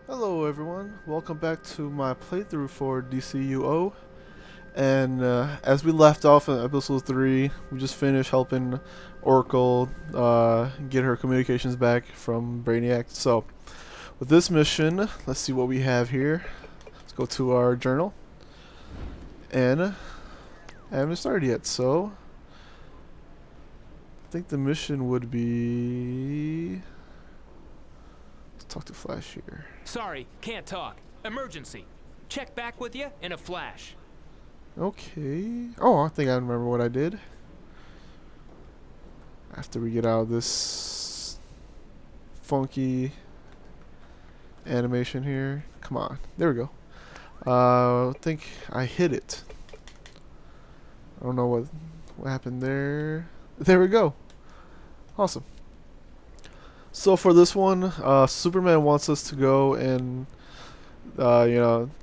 Hello everyone, welcome back to my playthrough for DCUO. And as we left off in episode 3, we just finished helping Oracle get her communications back from Brainiac. So with this mission, let's see what we have here. Let's go to our journal. And I haven't started yet, so I think the mission would be... Let's talk to Flash here. Sorry, can't talk. Emergency. Check back with you in a flash. Okay. Oh, I think I remember what I did. After we get out of this funky animation here. Come on. There we go. I think I hit it. I don't know what happened there. There we go. Awesome. So for this one, Superman wants us to go and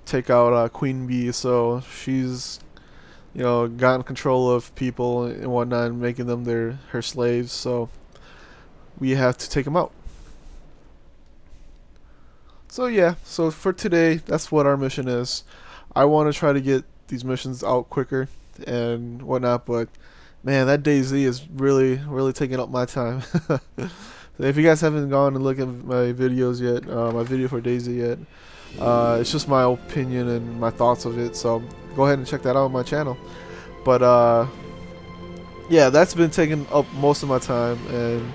take out Queen Bee. So she's gotten control of people and whatnot, and making them her slaves. So we have to take them out. So yeah, so for today, that's what our mission is. I want to try to get these missions out quicker and whatnot, but man, that DayZ is really taking up my time. So if you guys haven't gone and looked at my videos yet, my video for DayZ yet, it's just my opinion and my thoughts of it. So go ahead and check that out on my channel. But yeah, that's been taking up most of my time, and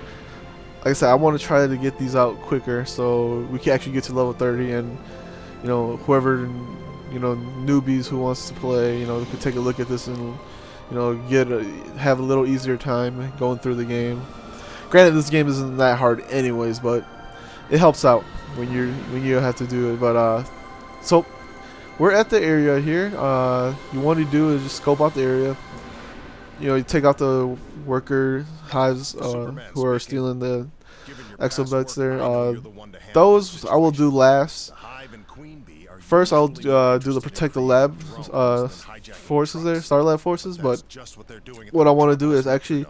like I said, I want to try to get these out quicker so we can actually get to level 30, and whoever newbies who wants to play, could take a look at this and have a little easier time going through the game. Granted, this game isn't that hard anyways, but it helps out when you have to do it. But so we're at the area here. You want to do is just scope out the area. You take out the worker hives who are stealing the exobytes there. Those I will do last. First, I'll do the protect the lab forces there, Star Lab forces. But what I want to do is actually.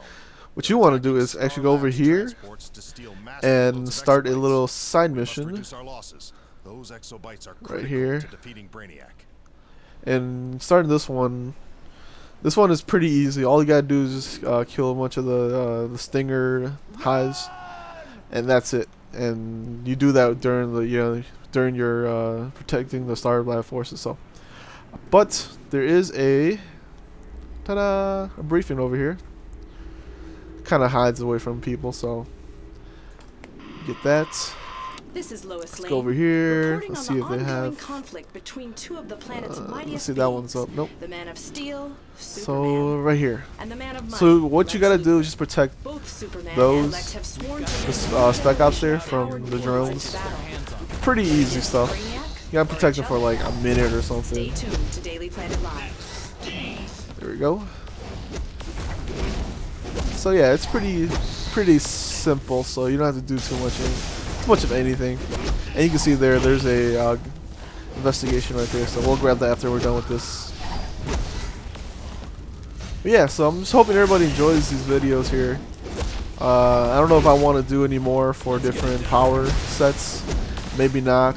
What you want to do is actually go over here and start a little side mission right here. And starting this one is pretty easy. All you gotta do is just kill a bunch of the stinger hives, and that's it. And you do that during the during your protecting the Star Lab forces. So, but there is a briefing over here. Kind of hides away from people, so get that. This is Lois Let's Lane. go over here. Reporting Let's on see the if they ongoing have. conflict between two of the planet's mightiest Let's see, that one's beings, up. Nope. The Man of Steel, So Superman, right here. and the Man of Might, So what you Lex gotta do Luthor. is just protect Both Superman those and Lex have sworn to the spec ops there from the drones. Pretty easy stuff. You gotta protect them for like a minute or something. Stay tuned to Daily Planet Live. There we go. So yeah, it's pretty simple. So you don't have to do too much of anything. And you can see there's a investigation right there. So we'll grab that after we're done with this. But yeah, so I'm just hoping everybody enjoys these videos here. I don't know if I want to do any more for different power sets. Maybe not.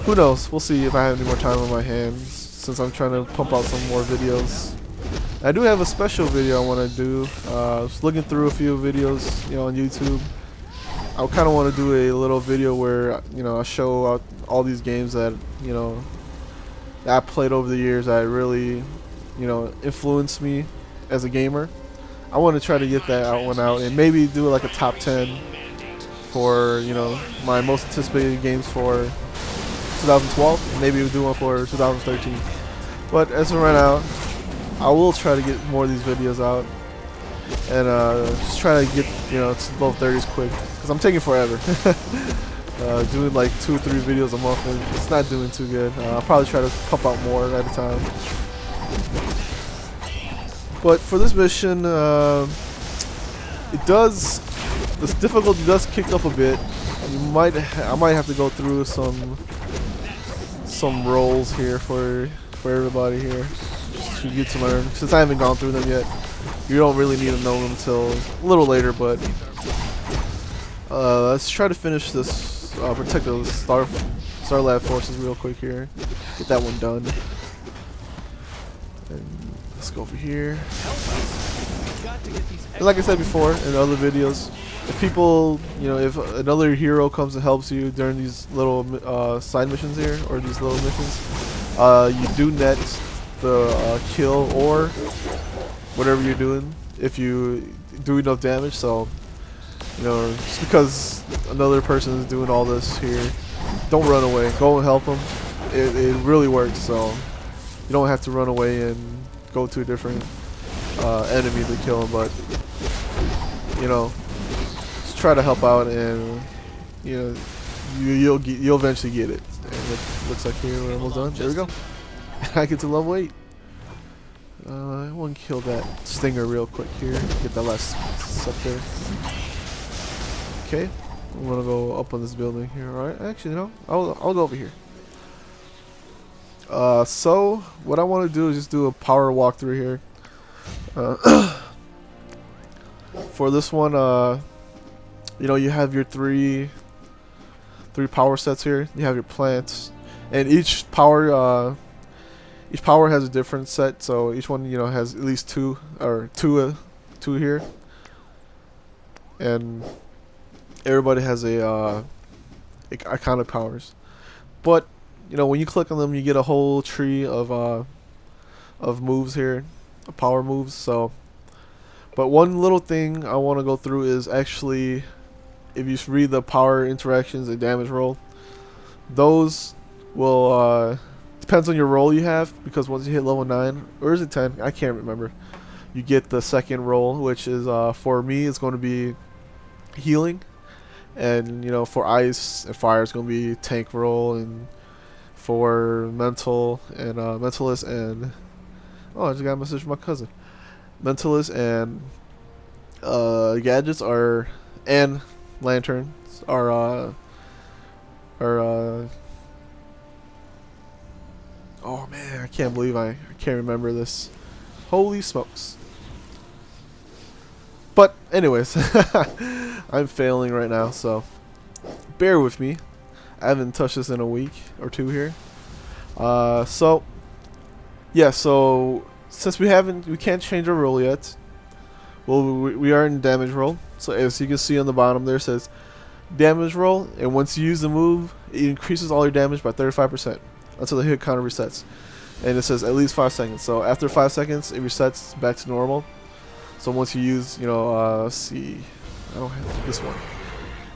Who knows? We'll see if I have any more time on my hands, since I'm trying to pump out some more videos. I do have a special video I want to do. Just looking through a few videos, on YouTube. I kind of want to do a little video where, I show out all these games that, that I played over the years that really, influenced me as a gamer. I want to try to get that one out and maybe do like a top 10 for, my most anticipated games for 2012. Maybe we'll do one for 2013. But as of right now, I will try to get more of these videos out and just try to get to level 30s quick, because I'm taking forever. Doing like 2 or 3 videos a month, and it's not doing too good. I'll probably try to pump out more at a time. But for this mission, the difficulty does kick up a bit. I might have to go through some roles here for everybody here. You get to learn, since I haven't gone through them yet. You don't really need to know them until a little later, but Let's try to finish this, protect the Star Lab forces real quick here. Get that one done. And let's go over here. And like I said before in other videos, if people, if another hero comes and helps you during these little side missions here, or these little missions, you do net the kill or whatever you're doing if you do enough damage. So, just because another person is doing all this here, don't run away. Go and help them. It really works. So you don't have to run away and go to a different enemy to kill them, but just try to help out, and you'll eventually get it. And it looks like here we're almost done. There we go. I get to level 8. I want to kill that stinger real quick here. Get that last scepter. Okay, I'm gonna go up on this building here. All right, actually, I'll go over here. So what I want to do is just do a power walkthrough here. For this one, you have your three power sets here. You have your plants, and each power has a different set. So each one, has at least two here, and everybody has a iconic powers. But when you click on them, you get a whole tree of moves here, power moves. So, but one little thing I want to go through is actually, if you read the power interactions and damage roll, those will depends on your roll you have, because once you hit level 9, or is it 10? I can't remember. You get the second roll, which is for me it's going to be healing, and for ice and fire it's going to be tank roll, and for mental and mentalist and I just got a message from my cousin. Mentalist and gadgets and lanterns are oh man, I can't believe I can't remember this. Holy smokes. But anyways, I'm failing right now, so bear with me. I haven't touched this in a week or two here. So since we can't change our roll yet. Well, we are in damage roll. So as you can see on the bottom there, it says damage roll, and once you use the move, it increases all your damage by 35% until the hit counter resets. And it says at least 5 seconds. So after 5 seconds, it resets back to normal. So once you use, let's see, I don't have this one.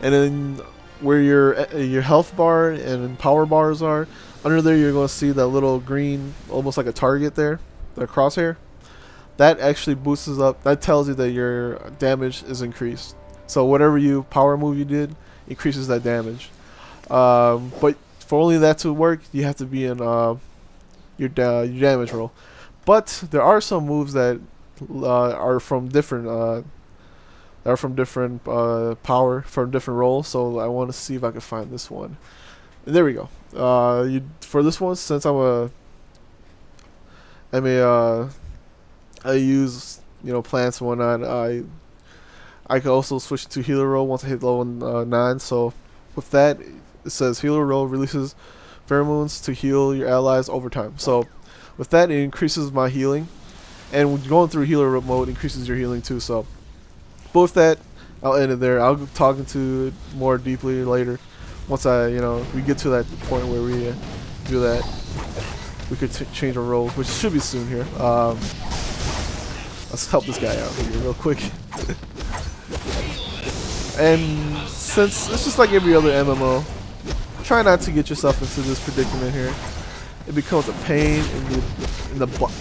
And then where your health bar and power bars are, under there you're going to see that little green, almost like a target there, the crosshair. That actually boosts up. That tells you that your damage is increased. So whatever power move you did increases that damage. But for only that to work, you have to be in your damage roll. But there are some moves that are from different power, from different roles. So I want to see if I can find this one. And there we go. For this one, since I use plants and whatnot, I can also switch to healer roll once I hit level 9. So with that, it says healer roll releases pheromones to heal your allies over time. So with that, it increases my healing, and going through healer mode increases your healing too. So, but with that, I'll end it there. I'll talk into it more deeply later. Once we get to that point where we do that, we could change our roles, which should be soon here. Let's help this guy out here real quick. And since it's just like every other MMO, try not to get yourself into this predicament here. It becomes a pain in the butt.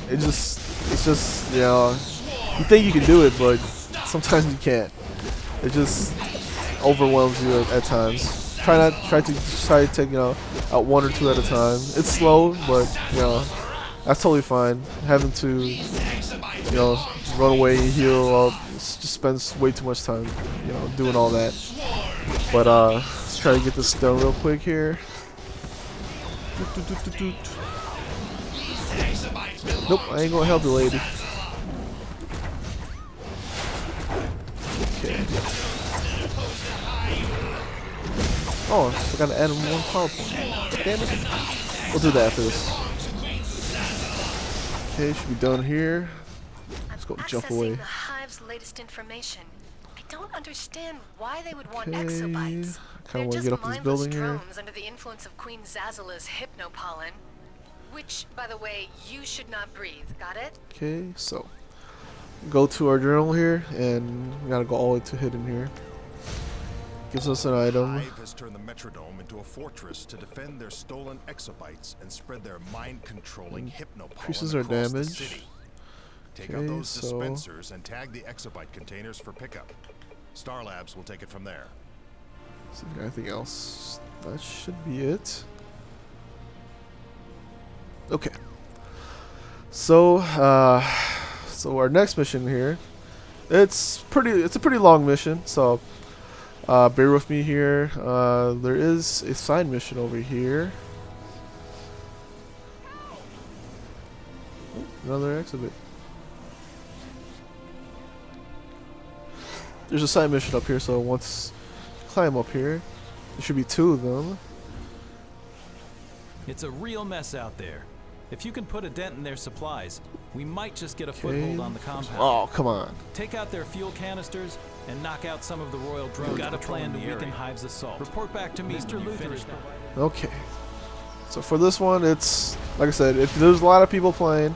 It's just you think you can do it, but sometimes you can't. It just overwhelms you at times. Try to take out 1 or 2 at a time. It's slow, but that's totally fine. Having to run away and heal just spends way too much time doing all that. But let's try to get this done real quick here. Nope, I ain't gonna help the lady. Okay. Oh, I gotta add one PowerPoint. Damn it. We'll do that after this. Okay, should be done here. Let's go jump away. Accessing the Hive's latest information. I don't understand why they would want Okay, exobytes. I They're kinda wanna just get up this mindless building here. drones under the influence of Queen Zazala's hypnopollen. Which, by the way, you should not breathe. Got it? Okay, so go to our journal here, and we gotta go all the way to hidden here. Gives us an item. Hive has turned the Metrodome into a fortress to defend their stolen exobytes and spread their mind-controlling hypnopollen Increases our across the damage. city. Take out Okay, those so dispensers and tag the exobyte containers for pickup. Star Labs will take it from there. see if we got anything else. That should be it. Okay. So, so our next mission here, it's a pretty long mission. So, bear with me here. There is a side mission over here. Oh, another exhibit. There's a side mission up here, so once you climb up here, there should be 2 of them. It's a real mess out there. If you can put a dent in their supplies, we might just get a foothold on the compound. Oh, come on. Take out their fuel canisters and knock out some of the royal drones. Got a plan to weaken Hive's assault. Report back to me, Mr. Luther. Okay. So for this one, it's like I said, if there's a lot of people playing,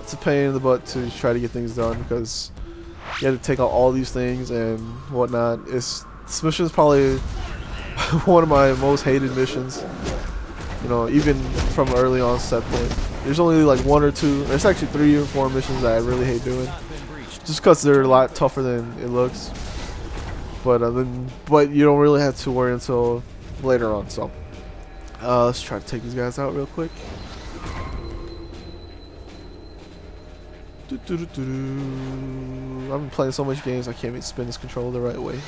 it's a pain in the butt to try to get things done because you have to take out all these things and whatnot. This mission is probably one of my most hated missions. You know, even from early on set point. There's only like 1 or 2. There's actually 3 or 4 missions that I really hate doing, just because they're a lot tougher than it looks. But but you don't really have to worry until later on. So let's try to take these guys out real quick. I've been playing so much games I can't even spin this controller the right way.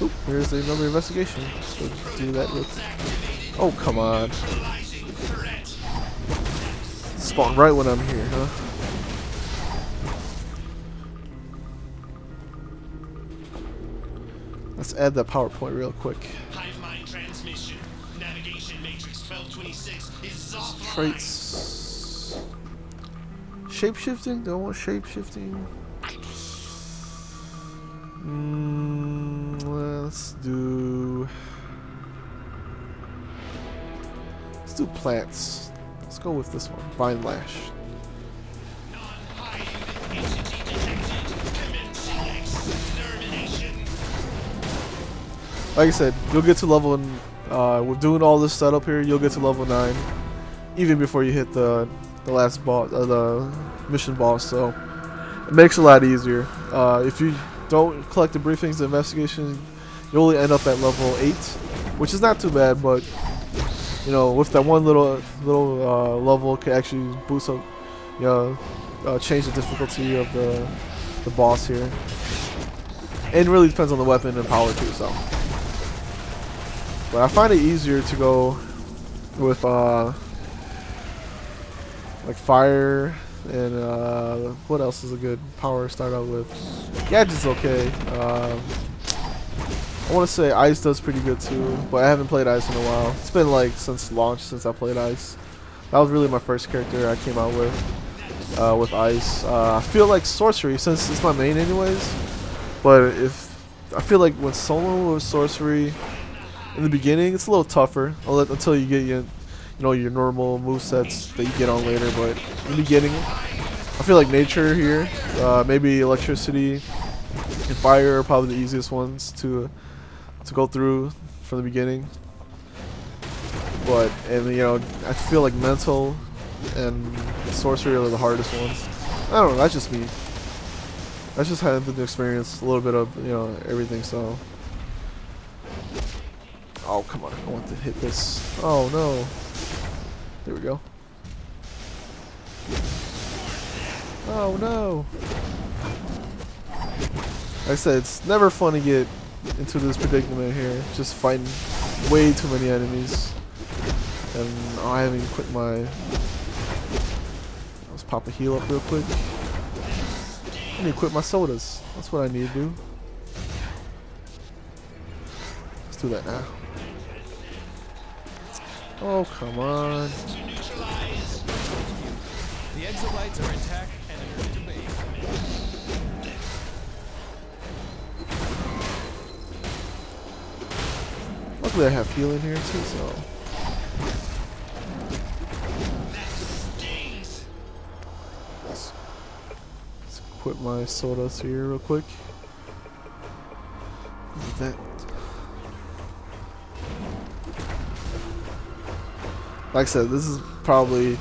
Oop, here's another investigation. So just do that real quick. Oh, come on. Spawn right when I'm here, huh? Let's add that PowerPoint real quick. Hive mind transmission. Navigation matrix 1226 is offline. Traits. Shapeshifting? Do I want shapeshifting? Let's do plants. Let's go with this one. Vine Lash. Non-hive entity detected. Commencing extermination. Like I said, you'll get to level with doing all this setup here, you'll get to level 9 even before you hit the last boss, the mission boss. So it makes it a lot easier. If you don't collect the briefings, the investigation, you only end up at level 8, which is not too bad. But you know, with that one little level, can actually boost up, you know, change the difficulty of the boss here. And it really depends on the weapon and power too. So, but I find it easier to go with like fire and what else is a good power to start out with? Gadget's okay. I want to say Ice does pretty good too, but I haven't played Ice in a while. It's been like since launch since I played Ice. That was really my first character I came out with Ice. I feel like Sorcery, since it's my main anyways, but if I feel like when solo with Sorcery in the beginning, it's a little tougher until you get your normal movesets that you get on later. But in the beginning, I feel like Nature here, maybe Electricity and Fire are probably the easiest ones to go through from the beginning. But I feel like Mental and Sorcery are the hardest ones. I don't know, that's just me. I just had to experience a little bit of everything. So, oh come on, I want to hit this. Oh no, there we go. Oh no. Like I said, it's never fun to get into this predicament here. Just fighting way too many enemies. And I haven't even quit my... Let's pop a heal up real quick. I need to quit my sodas. That's what I need to do. Let's do that now. Oh, come on. The exit lights are intact and emerge to base. Luckily I have healing here too, so... Let's quit my sodas here real quick. Look at that. Like I said, this is probably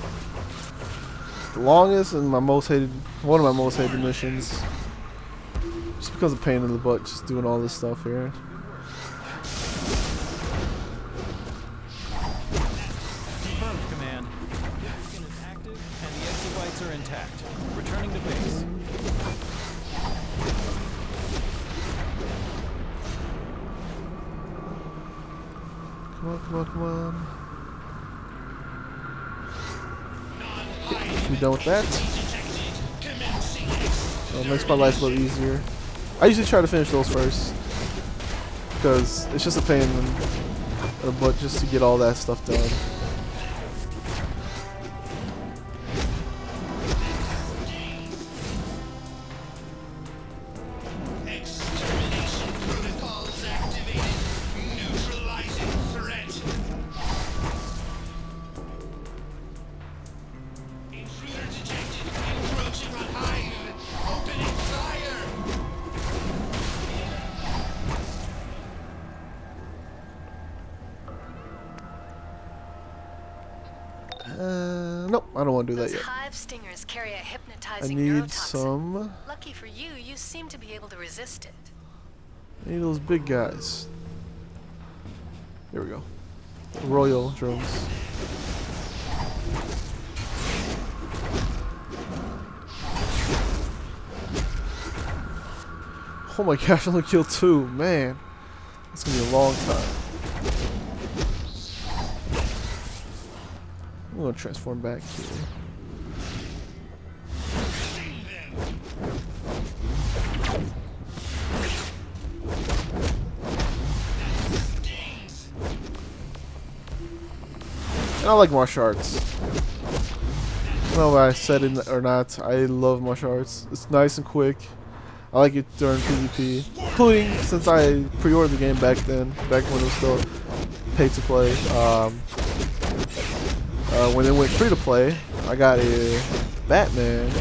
the longest and my most hated, one of my most hated missions. Just because of pain in the butt, just doing all this stuff here. Confirmed, Command. The beacon is active and the exit lights are intact. Returning to base. Come on, come on, come on. We done with that? It makes my life a little easier. I usually try to finish those first because it's just a pain in the butt just to get all that stuff done. Extermination protocols activated. Neutralizing threat. Intruder detected. Encroaching on Hive. Opening fire. Nope, I don't want to do that Those yet. hive stingers carry a I hypnotizing need neurotoxin. some. Lucky for you, you seem to be able to resist it. I need those big guys. There we go. Royal drones. Oh my gosh, I only killed 2. Man, it's gonna be a long time. I'm gonna transform back here. And I like martial arts. I don't know if I said it or not. I love martial arts. It's nice and quick. I like it during PvP, including since I pre-ordered the game back then, back when it was still pay to play. When it went free to play, I got a Batman.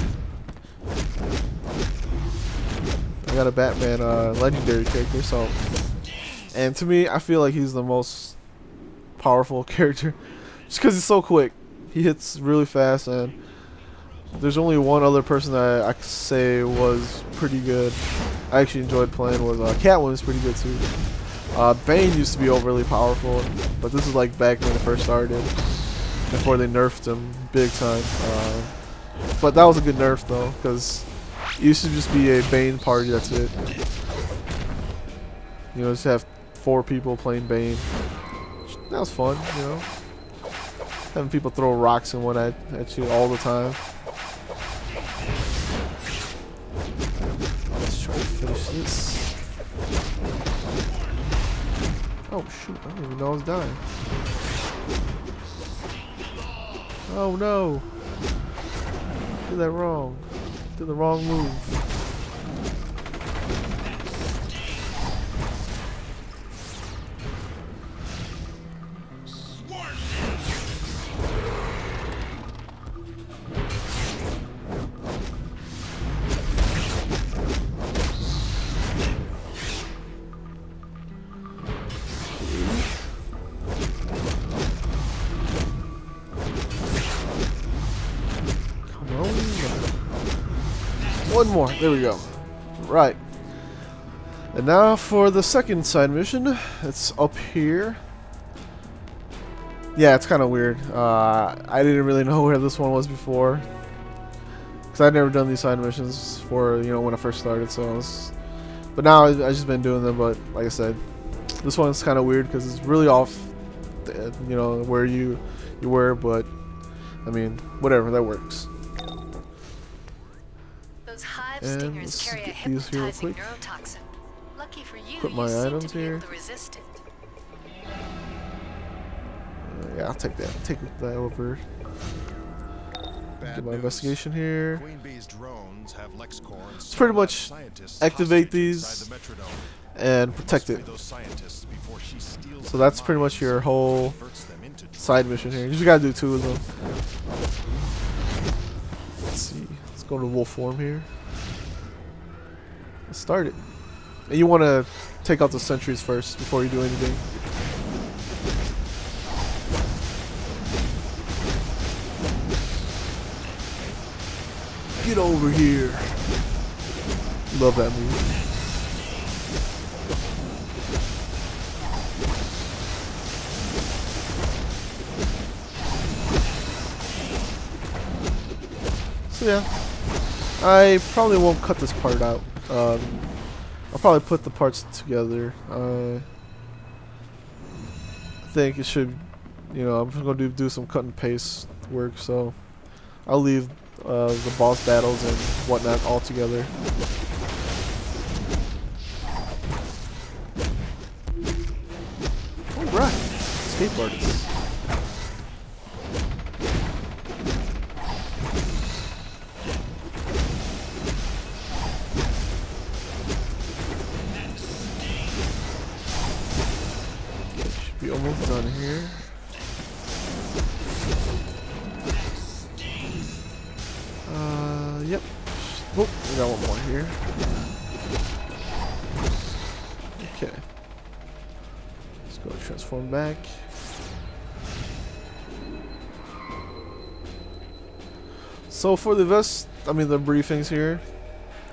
I got a Batman legendary character. So, and to me, I feel like he's the most powerful character, just because he's so quick. He hits really fast, and there's only one other person that I could say was pretty good. I actually enjoyed playing. Was Catwoman's pretty good too. Bane used to be overly powerful, but this is like back when it first started, before they nerfed him big time. But that was a good nerf though, because it used to just be a Bane party. That's it. You know, just have 4 people playing Bane. That was fun, you know. Having people throw rocks and whatnot at you all the time. Let's try to finish this. Oh shoot, I didn't even know I was dying. Oh no. Did that wrong. Did the wrong move. One more. There we go. Right. And now for the second side mission. It's up here. Yeah, it's kind of weird. I didn't really know where this one was before, because I'd never done these side missions for, you know, when I first started. So, but now I've just been doing them. But like I said, this one's kind of weird because it's really off you know, where you were, but I mean, whatever, that works. Those hive And stingers let's carry a get these here real hypnotizing quick. neurotoxin. Lucky for you, Put you my seem items to be here. able to resist it. Yeah, I'll take that. Take that over. Bad Get my news. investigation here. Queen Bee's drones have LexCorp and It's pretty Starlab much scientists activate hostage these inside the Metrodome. and protect Must it. free those scientists before she steals So their that's pretty much minds your and whole converts them into side drones. mission here. You just gotta do 2 of them. Let's see. Let's go to wolf form here. Let's start it. And you want to take out the sentries first before you do anything. Get over here. Love that move. So yeah, I probably won't cut this part out. I'll probably put the parts together. I think it should, you know, I'm going to do some cut and paste work, so I'll leave the boss battles and whatnot all together. Alright, escape artists. Should be almost done here. Yep. Oh, we got one more here. Okay. Let's go transform back. So for the the briefings here,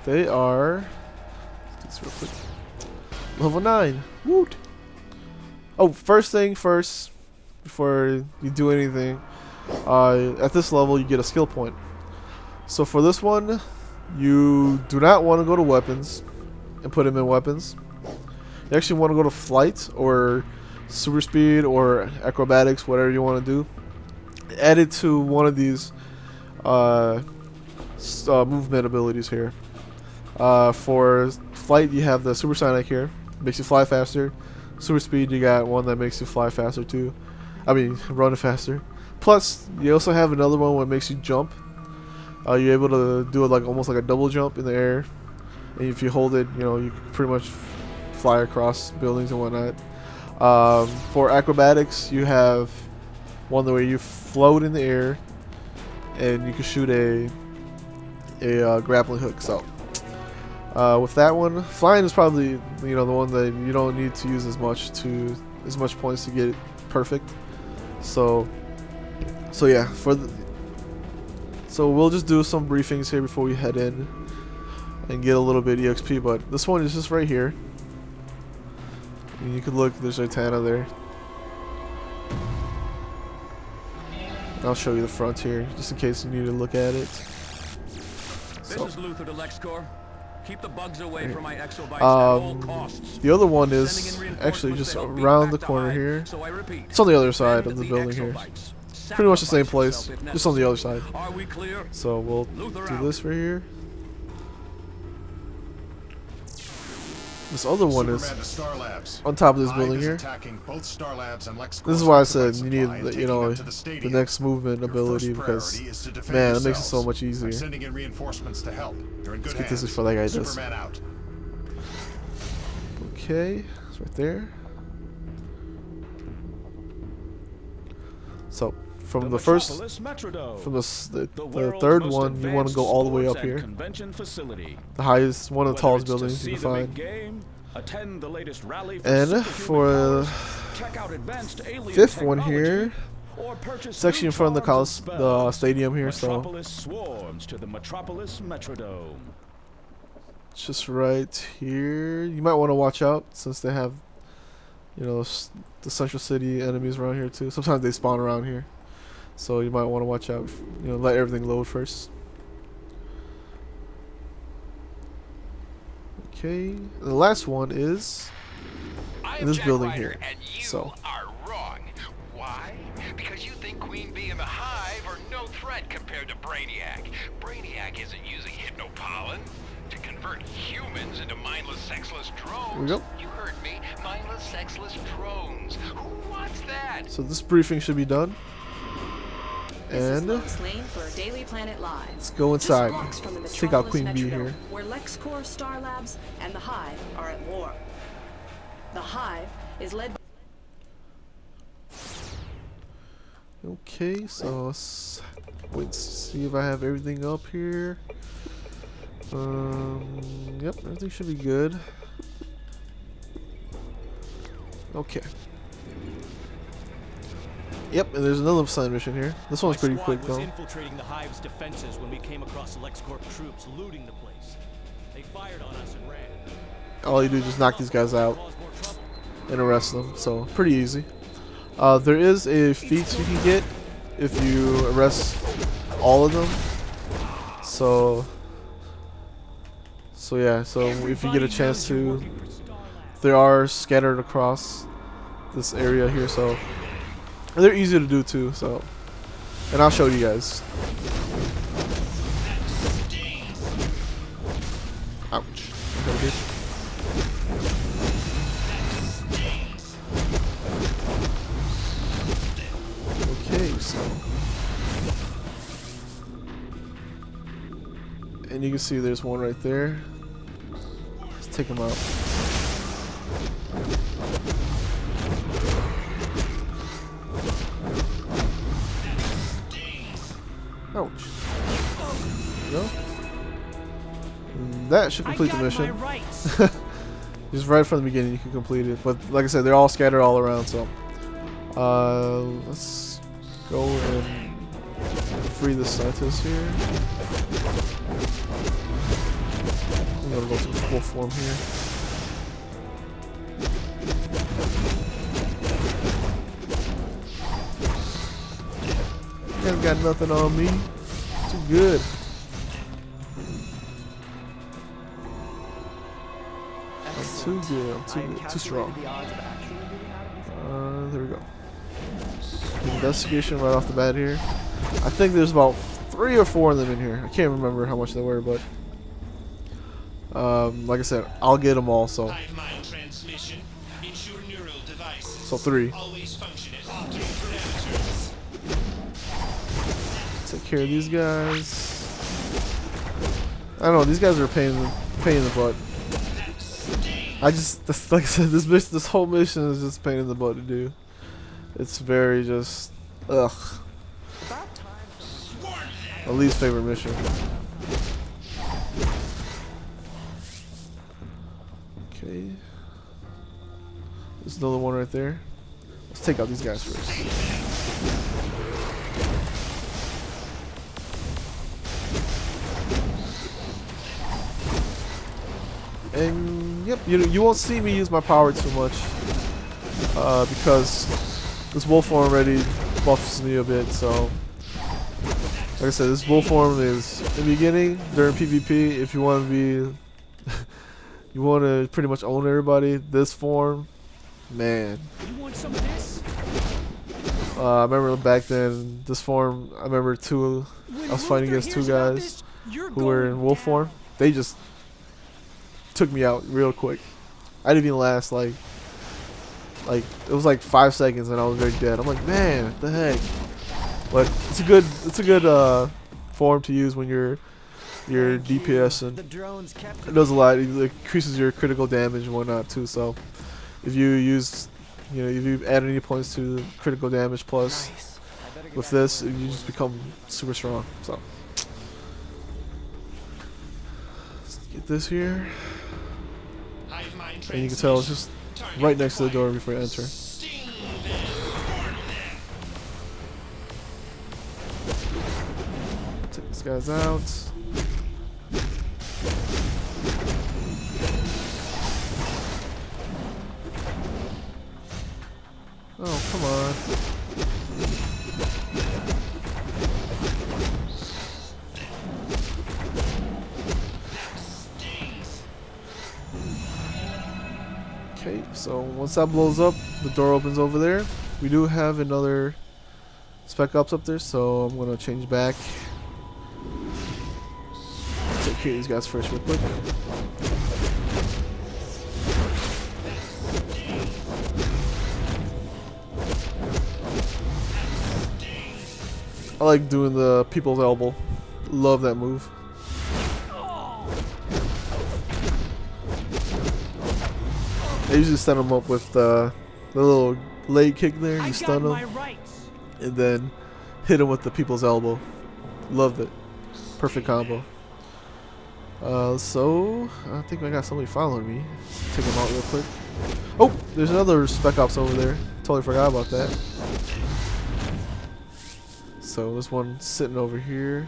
they are. Let's do this real quick. Level 9. Woot! Oh, first thing first, before you do anything, at this level you get a skill point. So for this one, you do not want to go to weapons and put them in weapons. You actually want to go to flight or super speed or acrobatics, whatever you want to do. Add it to one of these movement abilities here. For flight, you have the supersonic here, makes you fly faster. Super speed, you got one that makes you fly faster too. I mean, run faster. Plus, you also have another one that makes you jump. You're able to do it like almost like a double jump in the air, and if you hold it, you know, you can pretty much fly across buildings and whatnot. For acrobatics, you have one where you float in the air, and you can shoot a grappling hook. So with that one, flying is probably, you know, the one that you don't need to use as much points to get it perfect. So yeah, so we'll just do some briefings here before we head in and get a little bit of EXP, but this one is just right here. And you can look, there's Zatanna there. I'll show you the front here, just in case you need to look at it. This is Luther to LexCorp. Keep the bugs away from my exobites at all costs. The other one is actually just around the corner here. It's on the other side of the building here. Pretty much the same place, just on the other side. Are we clear? So we'll do this right here. This other one is on top of this building here. This is why I said you need, you know, the next movement ability, because man, it makes it so much easier. Let's get this before that guy does. Okay, it's right there. So from the first, from the third one, you want to go all the way up here. The highest, one of the tallest buildings you can find. And for the fifth one here, it's actually in front of the stadium here, so it's just right here. You might want to watch out since they have, you know, the Central City enemies around here too. Sometimes they spawn around here, so you might want to watch out. You know, let everything load first. Okay, and the last one is in this building here. So because you think Queen Bee and the Hive are no threat compared to Brainiac. Brainiac isn't using hypnopollen to convert humans into mindless, sexless drones. Here we go. You heard me. Mindless, sexless drones. Who wants that? So this briefing should be done. This is And Lois Lane for Daily Planet Live. let's go inside. Just blocks from the Let's take out Metropolis Queen Bee Metrodome, here. where LexCorp, Star Labs, and the Hive are at war. The Hive is led by Okay, so let's wait to see if I have everything up here. Yep, everything should be good. Okay. Yep, and there's another side mission here. This one's pretty quick was though. infiltrating the Hive's defenses when we came across LexCorp troops looting the place. They fired on us and ran. All you do is just knock these guys out Caused more trouble. and arrest them, so pretty easy. There is a feat you can get if you arrest all of them. So yeah, so if you get a chance to, they are scattered across this area here, so and they're easy to do too. So, and I'll show you guys. Ouch. Okay. Okay, so, and you can see there's one right there. Let's take him out. Ouch. There you go. And that should complete the mission. Just right from the beginning you can complete it. But like I said, they're all scattered all around, so let's go and free the scientist here. I'm gonna go to the full form here. You guys got nothing on me. Too good. I'm too good. I'm too strong. There we go. Investigation right off the bat here. I think there's about 3 or 4 of them in here. I can't remember how much they were, but like I said, I'll get them all. So, Hive mind transmission. Ensure neural devices so 3. always function at optimal parameters. Take care of these guys. I don't know. These guys are a pain in the butt. Like I said, this whole mission is just a pain in the butt to do. It's very just, ugh. My least favorite mission. Okay. There's another one right there. Let's take out these guys first. And yep, you won't see me use my power too much because this wolf form already buffs me a bit. So, like I said, this wolf form is in the beginning during PvP. If you want to be, you want to pretty much own everybody. This form, man. You want some of this? I remember back then, this form. I remember I was fighting against 2 guys who were in wolf form. They just took me out real quick. I didn't even last like it was like 5 seconds and I was very dead. I'm like, man, what the heck? But it's a good form to use when you're DPS, and it does a lot. It increases your critical damage and whatnot too. So if you use, if you add any points to critical damage plus with this, you just become super strong. So let's get this here. And you can tell it's just right next to the door before you enter. Take these guys out. Oh, come on. Okay, so once that blows up, the door opens over there. We do have another Spec Ops up there, so I'm gonna change back. Take care of these guys first real quick. I like doing the people's elbow. Love that move. I usually set them up with the little leg kick there, and you stun them, and then hit them with the people's elbow. Loved it. Perfect combo. So I think I got somebody following me. Let's take them out real quick. Oh, there's another Spec Ops over there. Totally forgot about that. So there's one sitting over here.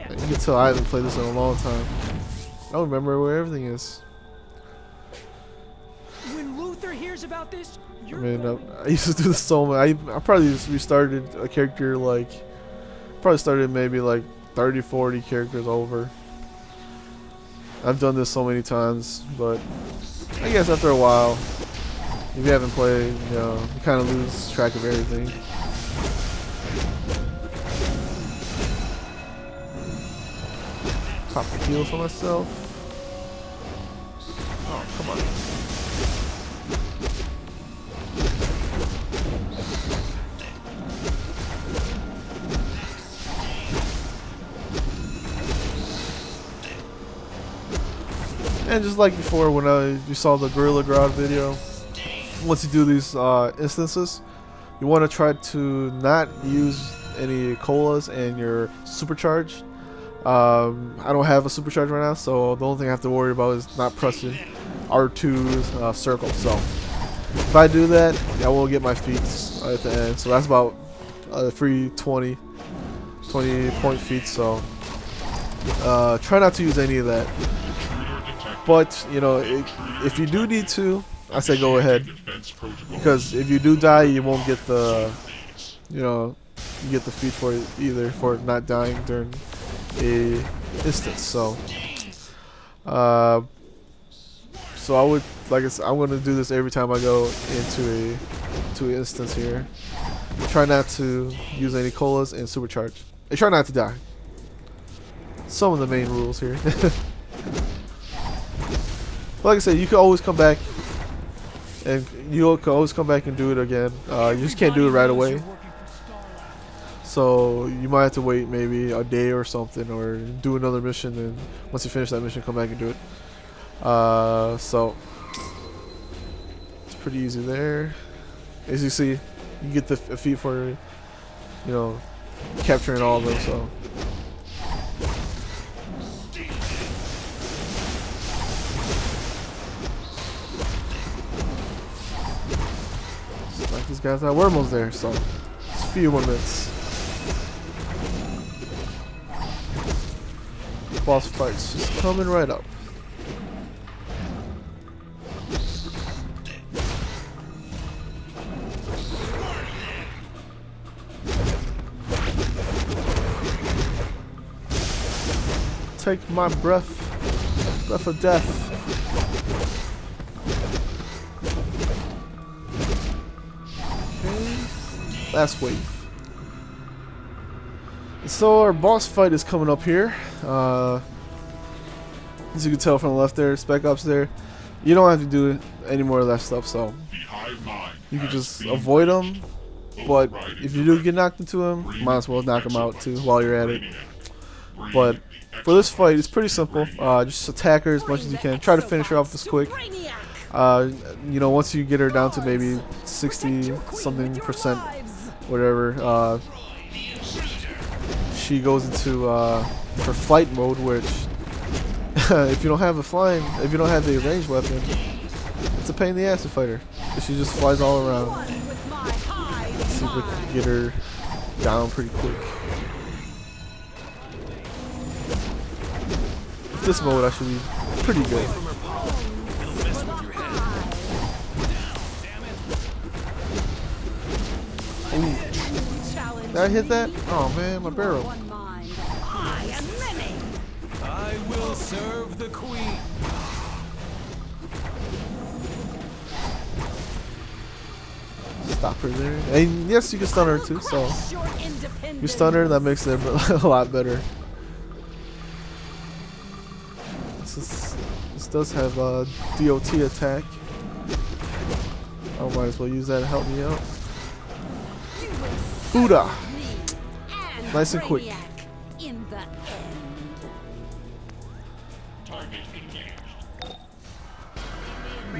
You can tell I haven't played this in a long time. I don't remember where everything is. When Luther hears about this, I mean, I used to do this so much. I probably just restarted a character like, probably started maybe like 30, 40 characters over. I've done this so many times, but I guess after a while, if you haven't played, you know, you kind of lose track of everything. Pop the heal for myself. Oh, come on. And just like before, when you saw the Gorilla Grodd video, once you do these instances, you want to try to not use any colas and your supercharge. I don't have a supercharge right now, so the only thing I have to worry about is not pressing R2's circle. So if I do that, I will get my feats at the end. So that's about free 20 point feats. So try not to use any of that. But you know, if you do need to, I say go ahead, because if you do die, you won't get the, you know, you get the feat for it either for not dying during a instance. So so I would, like I said, I'm gonna do this every time I go into an instance here. Try not to use any colas and supercharge, and try not to die. Some of the main rules here. Like I said, you can always come back, and you can always come back and do it again. You just can't do it right away. So you might have to wait maybe a day or something, or do another mission, and once you finish that mission, come back and do it. So it's pretty easy there. As you see, you get the feat for, you know, capturing all of them. So. Like these guys that were almost there, so it's a few more minutes. Boss fights just coming right up. Take my breath of death. Last wave. So our boss fight is coming up here. As you can tell from the left there, Spec Ops there. You don't have to do any more of that stuff, so you can just avoid them. But if you do get knocked into him, might as well knock him out too while you're at it. But for this fight, it's pretty simple. Just attack her as much as you can. Try to finish her off this quick. You know, once you get her down to maybe 60-something%, whatever, she goes into her flight mode, which if you don't have the ranged weapon, it's a pain in the ass to fight her. She just flies all around. Let's see if we can get her down pretty quick. This mode I should be pretty good. Ooh. Did I hit that? Oh man, my barrel. I I will serve the queen. Stop her there. And yes, you can stun her too, so you stun her, that makes it a lot better. This does have a DOT attack. I might as well use that to help me out. Buddha! Nice and quick.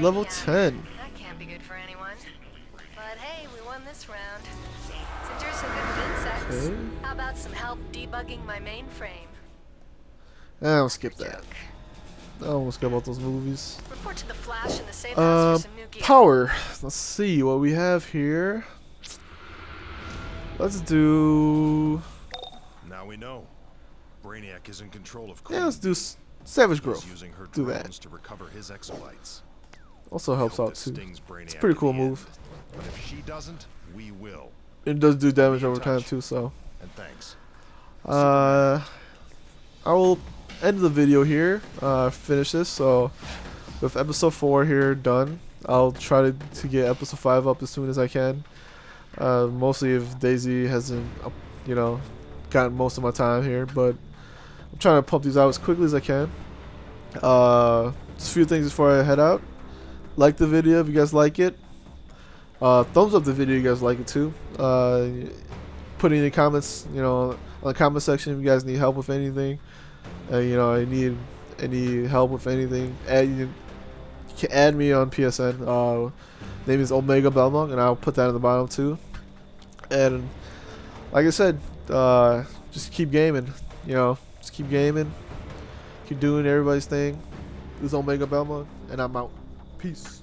Level 10. That can't be good for anyone. But hey, we won this round. Since you're so good with insects, Okay. how about some help debugging my mainframe? I'll skip that. I almost forgot about those movies. Report to the Flash in the safe house for some new gear. Power. Let's see what we have here. Let's do. Now we know. Brainiac is in control of Queen. Yeah, let's do Savage He's Growth. using her Do that. drones to recover his exobytes. Also helps Hope out this too. stings It's a Brainiac pretty in cool the move. end. But if she doesn't, we will. It does do damage Be in over time touch. too, so. And thanks. I will end the video here. Finish this. So with episode 4 here done, I'll try to get episode 5 up as soon as I can. Mostly if Daisy hasn't, you know, gotten most of my time here, but I'm trying to pump these out as quickly as I can. Just a few things before I head out. Like the video if you guys like it. Thumbs up the video if you guys like it too. Put in the comments, you know, on the comment section if you guys need help with anything. You know, I need any help with anything. You can add me on PSN. Name is Omegabalmung, and I'll put that in the bottom too. And like I said, just keep gaming. You know, just keep gaming. Keep doing everybody's thing. This is Omegabalmung, and I'm out. Peace.